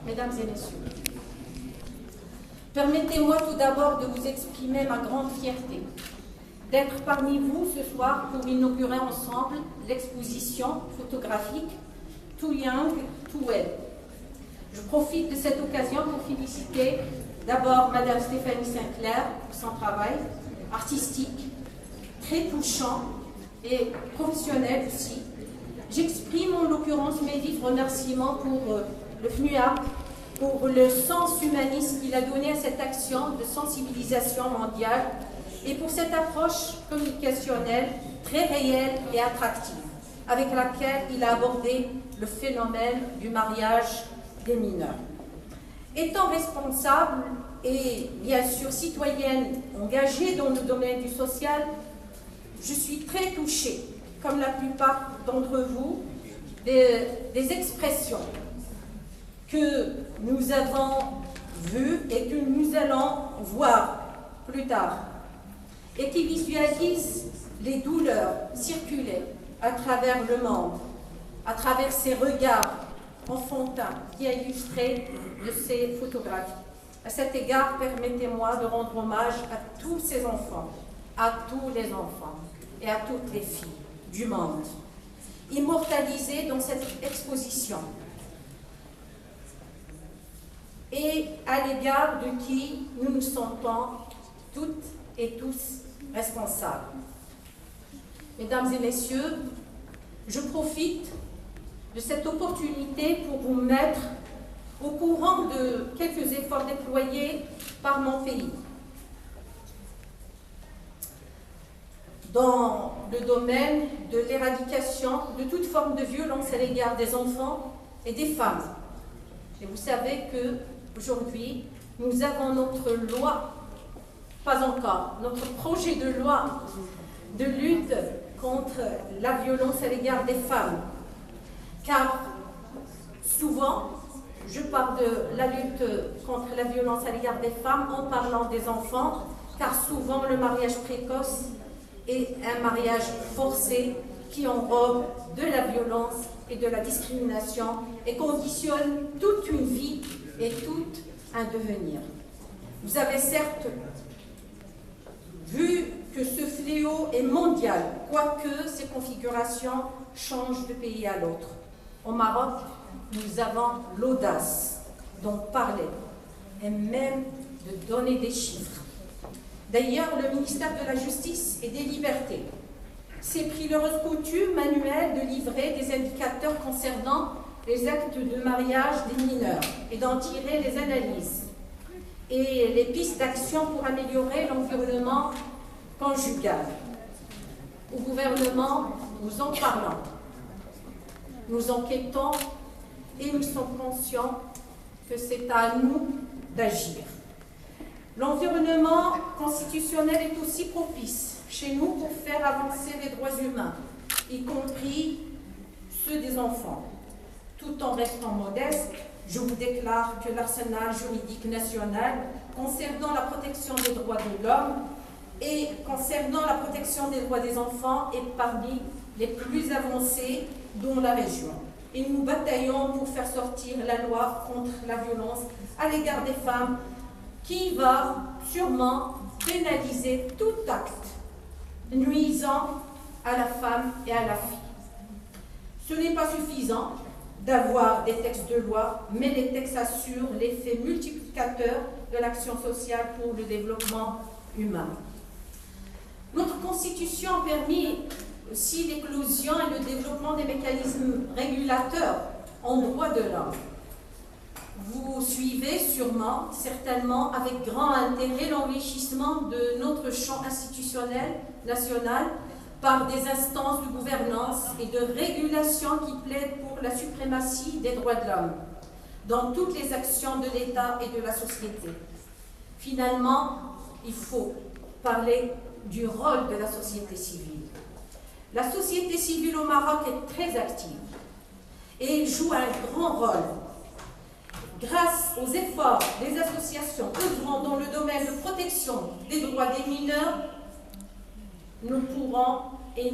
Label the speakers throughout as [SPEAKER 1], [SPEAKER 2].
[SPEAKER 1] mesdames et messieurs. Permettez-moi tout d'abord de vous exprimer ma grande fierté d'être parmi vous ce soir pour inaugurer ensemble l'exposition photographique Too Young, Too Well. Je profite de cette occasion pour féliciter d'abord Madame Stéphanie Sinclair pour son travail artistique, très touchant et professionnel aussi. J'exprime en l'occurrence mes vifs remerciements pour le FNUAP, pour le sens humaniste qu'il a donné à cette action de sensibilisation mondiale et pour cette approche communicationnelle très réelle et attractive avec laquelle il a abordé le phénomène du mariage des mineurs. Étant responsable et bien sûr citoyenne engagée dans le domaine du social, je suis très touchée, comme la plupart d'entre vous, des expressions que nous avons vues et que nous allons voir plus tard, et qui visualisent les douleurs circuler à travers le monde, à travers ces regards enfantins qui a illustré de ces photographies. À cet égard, permettez-moi de rendre hommage à tous ces enfants, à tous les enfants et à toutes les filles du monde, immortalisés dans cette exposition, et à l'égard de qui nous nous sentons toutes et tous responsables. Mesdames et messieurs, je profite de cette opportunité pour vous mettre au courant de quelques efforts déployés par mon pays dans le domaine de l'éradication de toute forme de violence à l'égard des enfants et des femmes. Et vous savez qu'aujourd'hui, nous avons notre loi, pas encore, notre projet de loi de lutte contre la violence à l'égard des femmes. Car souvent, je parle de la lutte contre la violence à l'égard des femmes en parlant des enfants, car souvent le mariage précoce est un mariage forcé qui enrobe de la violence et de la discrimination et conditionne toute une vie et tout un devenir. Vous avez certes vu que ce fléau est mondial, quoique ces configurations changent de pays à l'autre. Au Maroc, nous avons l'audace d'en parler et même de donner des chiffres. D'ailleurs, le ministère de la Justice et des Libertés s'est pris l'heureuse coutume manuelle de livrer des indicateurs concernant les actes de mariage des mineurs et d'en tirer les analyses et les pistes d'action pour améliorer l'environnement conjugal. Au gouvernement, nous en parlons, nous enquêtons et nous sommes conscients que c'est à nous d'agir. L'environnement constitutionnel est aussi propice chez nous pour faire avancer les droits humains, y compris ceux des enfants. Tout en restant modeste, je vous déclare que l'arsenal juridique national concernant la protection des droits de l'homme et concernant la protection des droits des enfants est parmi les plus avancés dans la région. Et nous bataillons pour faire sortir la loi contre la violence à l'égard des femmes qui va sûrement pénaliser tout acte nuisant à la femme et à la fille. Ce n'est pas suffisant d'avoir des textes de loi, mais les textes assurent l'effet multiplicateur de l'action sociale pour le développement humain. Notre Constitution a permis aussi l'éclosion et le développement des mécanismes régulateurs en droit de l'homme. Vous suivez sûrement, certainement, avec grand intérêt l'enrichissement de notre champ institutionnel national par des instances de gouvernance et de régulation qui plaident pour la suprématie des droits de l'homme dans toutes les actions de l'État et de la société. Finalement, il faut parler du rôle de la société civile. La société civile au Maroc est très active et joue un grand rôle. Grâce aux efforts des associations œuvrant dans le domaine de protection des droits des mineurs, nous pourrons, et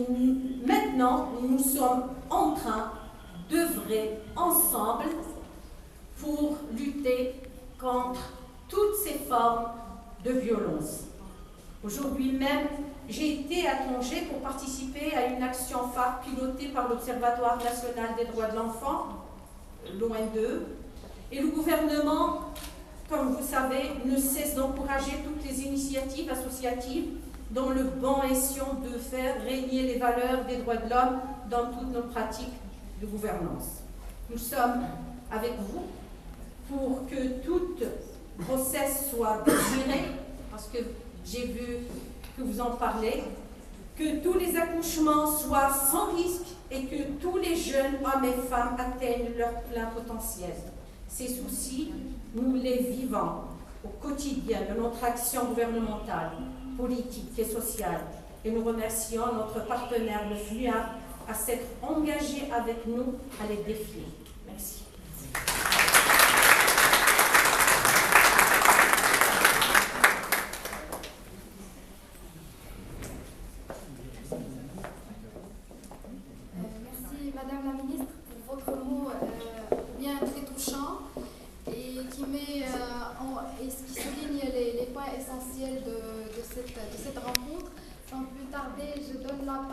[SPEAKER 1] maintenant nous sommes en train d'œuvrer ensemble pour lutter lutter contre toutes ces formes de violence. Aujourd'hui même, j'ai été à Tanger pour participer à une action phare pilotée par l'Observatoire national des droits de l'enfant, loin d'eux, et le gouvernement, comme vous savez, ne cesse d'encourager toutes les initiatives associatives dans le bon escient de faire régner les valeurs des droits de l'homme dans toutes nos pratiques de gouvernance. Nous sommes avec vous pour que toute grossesse soit désirée, parce que j'ai vu que vous en parlez, que tous les accouchements soient sans risque et que tous les jeunes hommes et femmes atteignent leur plein potentiel. Ces soucis, nous les vivons au quotidien de notre action gouvernementale, politique et sociale. Et nous remercions notre partenaire, le FNUAP, à s'être engagé avec nous à les défier. Merci.
[SPEAKER 2] Merci Madame la Ministre pour votre mot bien très touchant et qui souligne les points essentiels de cette rencontre. Sans plus tarder, je donne la parole